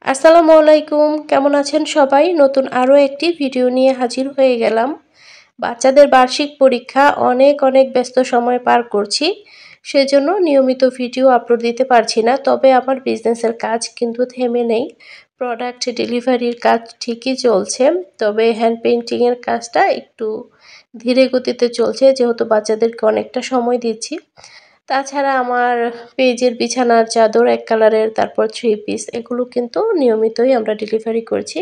আসসালামু আলাইকুম, কেমন আছেন সবাই? নতুন আরও একটি ভিডিও নিয়ে হাজির হয়ে গেলাম। বাচ্চাদের বার্ষিক পরীক্ষা, অনেক অনেক ব্যস্ত সময় পার করছি, সেজন্য নিয়মিত ভিডিও আপলোড দিতে পারছি না। তবে আমার বিজনেসের কাজ কিন্তু থেমে নেই। প্রোডাক্ট ডেলিভারির কাজ ঠিকই চলছে, তবে হ্যান্ড পেইন্টিংয়ের কাজটা একটু ধীরে গতিতে চলছে, যেহেতু বাচ্চাদেরকে অনেকটা সময় দিচ্ছি। তাছাড়া আমার পেজের বিছানার চাদর এক কালারের, তারপর থ্রি পিস, এগুলো কিন্তু নিয়মিতই আমরা ডেলিভারি করছি।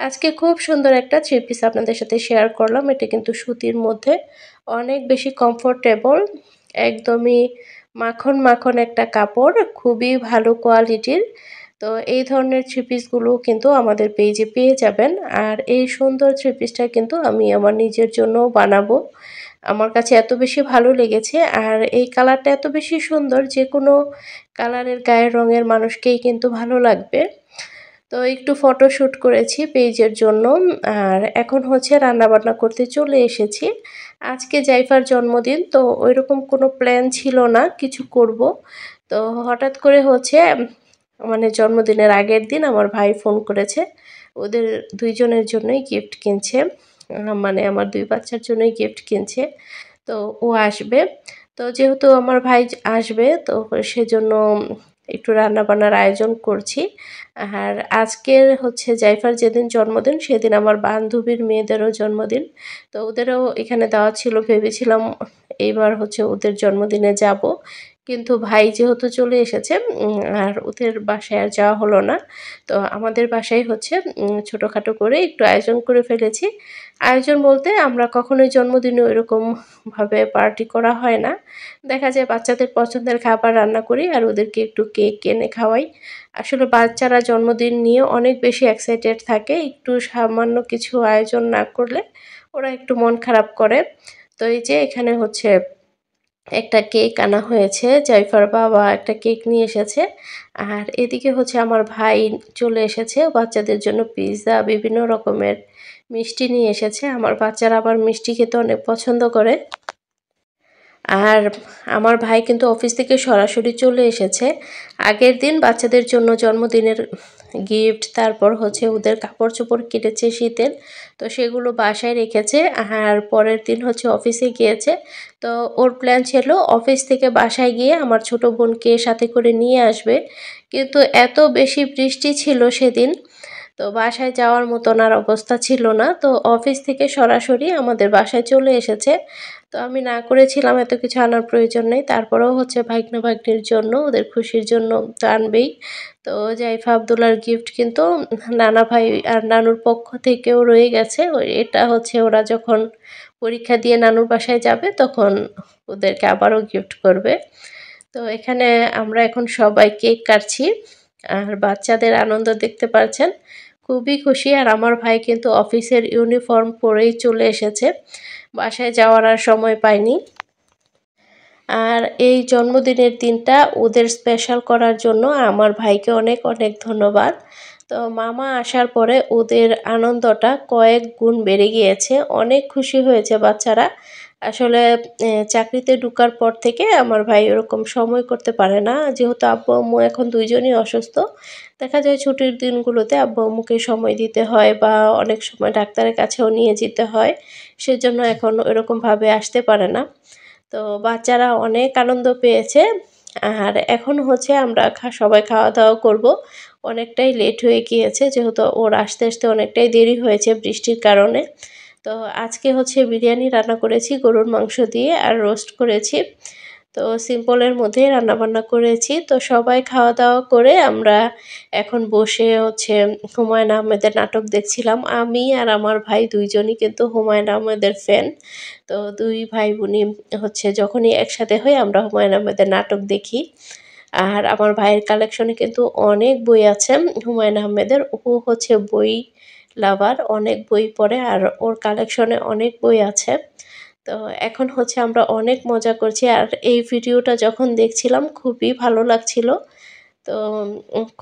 আজকে খুব সুন্দর একটা থ্রি পিস আপনাদের সাথে শেয়ার করলাম। এটা কিন্তু সুতির মধ্যে অনেক বেশি কমফোর্টেবল, একদমই মাখন মাখন একটা কাপড়, খুবই ভালো কোয়ালিটির। তো এই ধরনের থ্রি পিসগুলো কিন্তু আমাদের পেজে পেয়ে যাবেন। আর এই সুন্দর থ্রি পিসটা কিন্তু আমি আমার নিজের জন্যও বানাবো। আমার কাছে এত বেশি ভালো লেগেছে, আর এই কালারটা এত বেশি সুন্দর, যে কোনো কালারের গায়ের রঙের মানুষকেই কিন্তু ভালো লাগবে। তো একটু ফটোশ্যুট করেছি পেজের জন্য। আর এখন হচ্ছে রান্নাবান্না করতে চলে এসেছি। আজকে জাইফার জন্মদিন, তো ওইরকম কোনো প্ল্যান ছিল না কিছু করব। তো হঠাৎ করে হচ্ছে মানে জন্মদিনের আগের দিন আমার ভাই ফোন করেছে, ওদের দুইজনের জন্যই গিফট কিনছে। মানে আমার দুই বাচ্চার জন্যই গিফট কিনছে। তো ও আসবে। তো যেহেতু আমার ভাই আসবে, তো সেজন্য একটু রান্নাবান্নার আয়োজন করছি। আর আজকের হচ্ছে জাইফার যেদিন জন্মদিন, সেদিন আমার বান্ধবীর মেয়েদেরও জন্মদিন। তো ওদেরও এখানে দাওয়াত ছিল, ভেবেছিলাম এইবার হচ্ছে ওদের জন্মদিনে যাব। কিন্তু ভাই যেহেতু চলে এসেছে, আর ওদের বাসায় আর যাওয়া হলো না। তো আমাদের বাসায় হচ্ছে ছোটোখাটো করে একটু আয়োজন করে ফেলেছি। আয়োজন বলতে, আমরা কখনোই জন্মদিনে ওইরকমভাবে পার্টি করা হয় না। দেখা যায় বাচ্চাদের পছন্দের খাবার রান্না করি আর ওদেরকে একটু কেক এনে খাওয়াই। আসলে বাচ্চারা জন্মদিন নিয়ে অনেক বেশি এক্সাইটেড থাকে, একটু সামান্য কিছু আয়োজন না করলে ওরা একটু মন খারাপ করে। তো এই যে এখানে হচ্ছে একটা কেক আনা হয়েছে, জাইফার বাবা একটা কেক নিয়ে এসেছে। আর এদিকে হচ্ছে আমার ভাই চলে এসেছে, বাচ্চাদের জন্য পিৎজা, বিভিন্ন রকমের মিষ্টি নিয়ে এসেছে। আমার বাচ্চারা আবার মিষ্টি খেতে অনেক পছন্দ করে। আর আমার ভাই কিন্তু অফিস থেকে সরাসরি চলে এসেছে। আগের দিন বাচ্চাদের জন্য জন্মদিনের গিফট, তারপর হচ্ছে ওদের কাপড় চোপড় কিনেছে শীতের, তো সেগুলো বাসায় রেখেছে। আর পরের দিন হচ্ছে অফিসে গিয়েছে। তো ওর প্ল্যান ছিল অফিস থেকে বাসায় গিয়ে আমার ছোট বোনকে সাথে করে নিয়ে আসবে, কিন্তু এত বেশি বৃষ্টি ছিল সেদিন, তো বাসায় যাওয়ার মতন আর অবস্থা ছিল না। তো অফিস থেকে সরাসরি আমাদের বাসায় চলে এসেছে। তো আমি না করেছিলাম, এত কিছু আনার প্রয়োজন নেই, তারপরেও হচ্ছে ভাগ্না ভাগ্নির জন্য, ওদের খুশির জন্য তো আনবেই। তো জাইফা আব্দুল্লার গিফট কিন্তু নানা ভাই আর নানুর পক্ষ থেকেও রয়ে গেছে। এটা হচ্ছে ওরা যখন পরীক্ষা দিয়ে নানুর বাসায় যাবে, তখন ওদেরকে আবারও গিফট করবে। তো এখানে আমরা এখন সবাই কেক কাটছি, আর বাচ্চাদের আনন্দ দেখতে পাচ্ছেন, খুবই খুশি। আর আমার ভাই কিন্তু অফিসের ইউনিফর্ম পরেই চলে এসেছে, বাসায় যাওয়ার আর সময় পায়নি। আর এই জন্মদিনের দিনটা ওদের স্পেশাল করার জন্য আমার ভাইকে অনেক অনেক ধন্যবাদ। তো মামা আসার পরে ওদের আনন্দটা কয়েক গুণ বেড়ে গিয়েছে, অনেক খুশি হয়েছে বাচ্চারা। আসলে চাকরিতে ঢোকার পর থেকে আমার ভাই ওরকম সময় করতে পারে না, যেহেতু আব্বু আম্মু এখন দুইজনই অসুস্থ। দেখা যায় ছুটির দিনগুলোতে আব্বু আম্মুকে সময় দিতে হয়, বা অনেক সময় ডাক্তারের কাছেও নিয়ে যেতে হয়, সেজন্য এখন ওরকমভাবে আসতে পারে না। তো বাচ্চারা অনেক আনন্দ পেয়েছে। আর এখন হচ্ছে আমরা সবাই খাওয়া দাওয়া করব। অনেকটাই লেট হয়ে গিয়েছে, যেহেতু ওর আসতে আসতে অনেকটাই দেরি হয়েছে বৃষ্টির কারণে। তো আজকে হচ্ছে বিরিয়ানি রান্না করেছি গরুর মাংস দিয়ে, আর রোস্ট করেছি। তো সিম্পলের মধ্যেই রান্নাবান্না করেছি। তো সবাই খাওয়া দাওয়া করে আমরা এখন বসে হচ্ছে হুমায়ূন আহমেদের নাটক দেখছিলাম। আমি আর আমার ভাই দুইজনই কিন্তু হুমায়ূন আহমেদের ফ্যান। তো দুই ভাই বোনই হচ্ছে যখনই একসাথে হই আমরা হুমায়ূন আহমেদের নাটক দেখি। আর আমার ভাইয়ের কালেকশনে কিন্তু অনেক বই আছে হুমায়ূন আহমেদের। ও হচ্ছে বই লাভার, অনেক বই পড়ে, আর ওর কালেকশনে অনেক বই আছে। তো এখন হচ্ছে আমরা অনেক মজা করছি, আর এই ভিডিওটা যখন দেখছিলাম খুবই ভালো লাগছিল। তো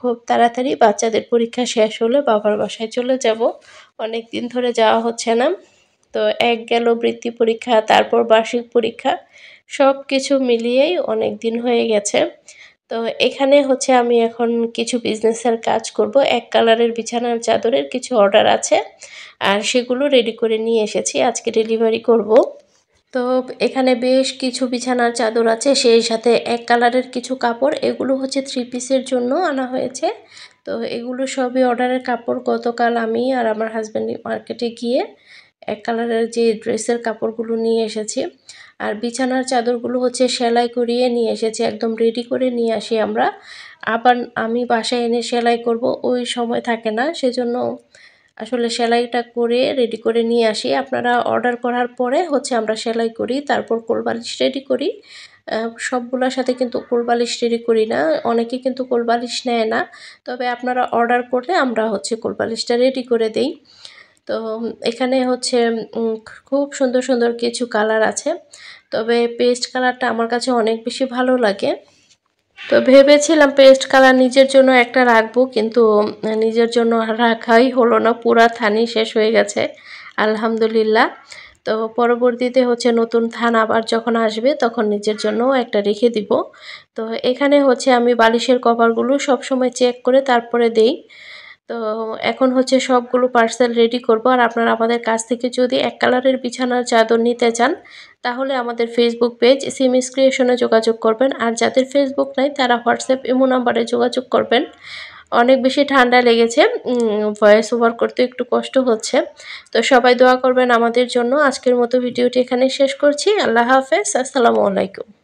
খুব তাড়াতাড়ি বাচ্চাদের পরীক্ষা শেষ হলে বাবার বাসায় চলে যাব। অনেক দিন ধরে যাওয়া হচ্ছে না। তো এক গেল বৃত্তি পরীক্ষা, তারপর বার্ষিক পরীক্ষা, সব কিছু মিলিয়েই অনেক দিন হয়ে গেছে। তো এখানে হচ্ছে আমি এখন কিছু বিজনেসের কাজ করব। এক কালারের বিছানার চাদরের কিছু অর্ডার আছে আর সেগুলো রেডি করে নিয়ে এসেছি, আজকে ডেলিভারি করব। তো এখানে বেশ কিছু বিছানার চাদর আছে, সেই সাথে এক কালারের কিছু কাপড়, এগুলো হচ্ছে 3 পিসের জন্য আনা হয়েছে। তো এগুলো সবই অর্ডারের কাপড়। গতকাল আমি আর আমার হাজব্যান্ড মার্কেটে গিয়ে এক কালারের যে ড্রেসের কাপড়গুলো নিয়ে এসেছি। আর বিছানার চাদরগুলো হচ্ছে সেলাই করিয়ে নিয়ে এসেছি, একদম রেডি করে নিয়ে আসি আমরা। আবার আমি বাসায় এনে সেলাই করব, ওই সময় থাকে না, সেজন্য আসলে সেলাইটা করে রেডি করে নিয়ে আসি। আপনারা অর্ডার করার পরে হচ্ছে আমরা সেলাই করি, তারপর কোলবালিশ রেডি করি। সবগুলোর সাথে কিন্তু কোলবালিশ রেডি করি না, অনেকে কিন্তু কোলবালিশ নেয় না। তবে আপনারা অর্ডার করলে আমরা হচ্ছে কোলবালিশটা রেডি করে দেই। তো এখানে হচ্ছে খুব সুন্দর সুন্দর কিছু কালার আছে, তবে পেস্ট কালারটা আমার কাছে অনেক বেশি ভালো লাগে। তো ভেবেছিলাম পেস্ট কালার নিজের জন্য একটা রাখবো, কিন্তু নিজের জন্য রাখাই হলো না, পুরা থানই শেষ হয়ে গেছে আলহামদুলিল্লাহ। তো পরবর্তীতে হচ্ছে নতুন থান আবার যখন আসবে তখন নিজের জন্যও একটা রেখে দিব। তো এখানে হচ্ছে আমি বালিশের কভারগুলো সবসময় চেক করে তারপরে দেই। তো এখন হচ্ছে সবগুলো পার্সেল রেডি করব। আর আপনারা আমাদের কাছ থেকে যদি এক কালারের বিছানার চাদর নিতে চান তাহলে আমাদের ফেসবুক পেজ সিমিস ক্রিয়েশনে যোগাযোগ করবেন। আর যাদের ফেসবুক নাই তারা হোয়াটসঅ্যাপ ইমো নাম্বারে যোগাযোগ করবেন। অনেক বেশি ঠান্ডা লেগেছে, ভয়েস ওভার করতে একটু কষ্ট হচ্ছে। তো সবাই দোয়া করবেন আমাদের জন্য। আজকের মতো ভিডিওটি এখানে শেষ করছি। আল্লাহ হাফেজ, আসসালামু আলাইকুম।